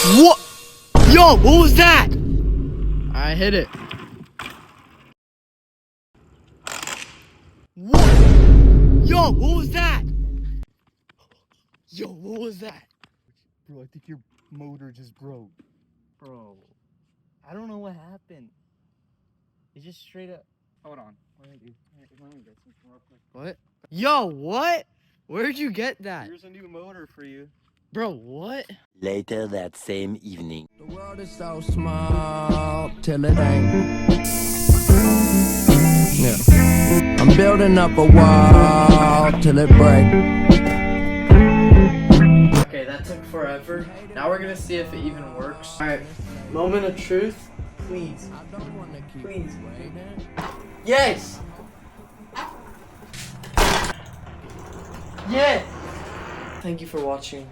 What? Yo, what was that? I hit it. What? Yo, what was that? Yo, what was that? Bro, I think your motor just broke. Bro, I don't know what happened. It just straight up. Hold on. Let me get something real quick. What? Yo, what? Where'd you get that? Here's a new motor for you. Bro, what? Later that same evening. The world is so small till it ain't. Yeah. I'm building up a wall till it breaks. Okay, that took forever. Now we're gonna see if it even works. Alright, moment of truth. Please. Please. Yes! Yes! Thank you for watching.